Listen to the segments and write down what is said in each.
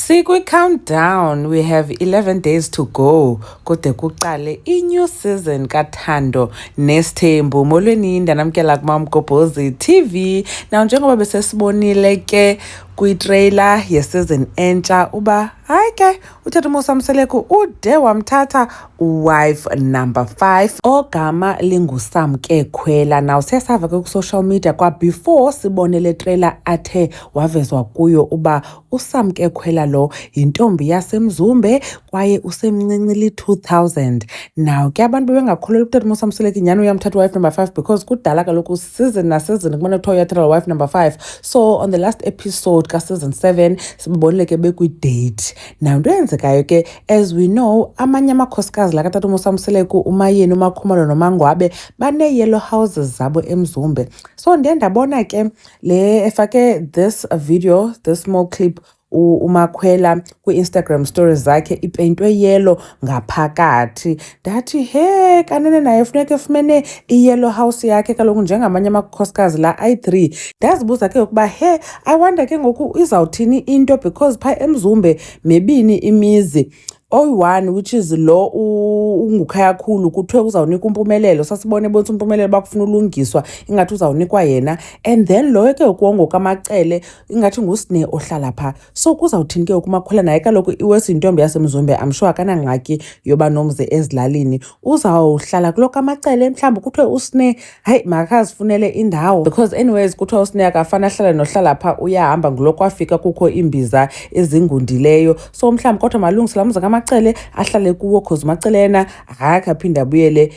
Countdown, we have 11 days to go kude kuqale i-new season kaThando Nesthembu. Molweni ndanamkela kuMaMgobhozi TV. Now njengoba besesibonile ke kwi-trailer ye-season entsha uba hayi ke uThando Mosamseleku ude wamthatha wife number 5 ogama linguSamke Khwela. Now sesava ke ku-social media before sibone le trailer athe wavezwa kuyo uba uSamke Khwela lo yintombi yaseMzumbe kwaye usemncinci li-2000. Now ke abantu bebengakholelwa uThando Mosamseleku nyhani uyamthatha wife number 5 because kudala kaloku season na season kumane kuthiwa uyathatha wife number 5. So on the last episode ka-season 7 sibonile ke bekwi-date. Now into eyenzekayo ke as we know amanye amakhosikazi la kaThando Mosamseleku uMayeni, uMakhumalo noMangwabe bane-yellow houses zabo eMzumbe. So ndiye ndabona ke le efake this video, this small clip uMakhwela kwi-Instagram stories zakhe ipeyintwe yellow ngaphakathi. Ndathi he kanene naye funeka efumene i-yellow house yakhe kaloku njengamanye amakhosikazi la ayi-3. Ndazibuza ke ukuba he I wonder ke ngoku izawuthini into because phaa eMzumbe mebini imizi oyi-1 which is lo ungukhaya khulu kuthiwe uzawunika uMpumelelo. Sasibone ebonisa uMpumelelo bakufuna ulungiswa ingathi uzawunikwa yena, and then lo ke ngokamacele ingathi nguSne ohlala phaa. So kuzawuthini ke ukuMakhwela naye kaloku iwesintombi yaseMzumbe I'm sure akanangxaki yoba nomzi ezilalini, uzawuhlala kulo kamacele mhlawumbi kuthiwe uSne hayi makazifunele indawo because anyways kuthiwa uSne akafana ahlale nohlala phaa uyahamba ngulo kwafika kukho imbiza ezingundileyo. So mhlawumbi kodwa malungise lamza amacele ahlale kuwo cause uMacele yena akaphinda abuyele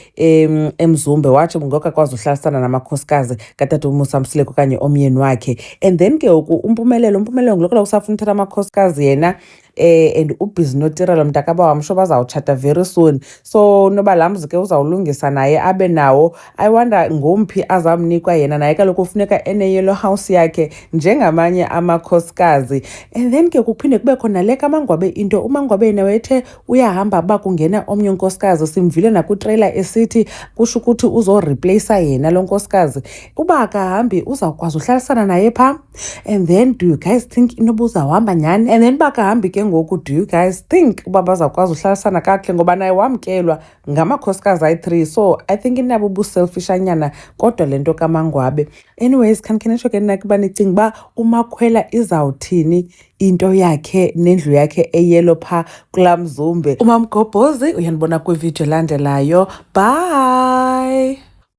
eMzumbe watsho ngoku akwazi uhlalisana namakhosikazi kaThando Mosamseleku okanye omyeni wakhe. And then ke ngoku uMpumelelo ngulokho usafuna uthatha amakhosikazi yena and ubhizi noTirelo mntakaba wamsho bazawutshata very soon. So noba lamzi ke uzawulungisa naye abe nawo. I wonder ngomphi azamnikwa yena naye kaloku ufuneka ene-yellow house yakhe njengamanye amakhosikazi. And then ke kuphinde kube khona le kaMangwabe into uMangwabe yena wethe uyahamba ba kungena omnye unkosikazi. Simvile nakwitrailer esithi kusho ukuthi uzoreplace yena lo nkosikazi. Uba akahambi uzawukwazi uhlalisana naye phaa. And then do you guys think inoba uzawuhamba nyhani? And then bakahambi ke ngoku do you guys think uba bazawukwazi uhlalisana kakuhle ngoba naye wamkelwa ngamakhosikazi ayi-3. So I think inabo ubuselfishanyana kodwa le nto kaMangwabe. Anyways khanitsho ke nakuba nicinga uba uMakhwela izawuthini into yakhe nendlu yakhe eyelo phaa kulaa Mzumbe. uMaMgobhozi uyandibona kwivideo elandelayo. Bye.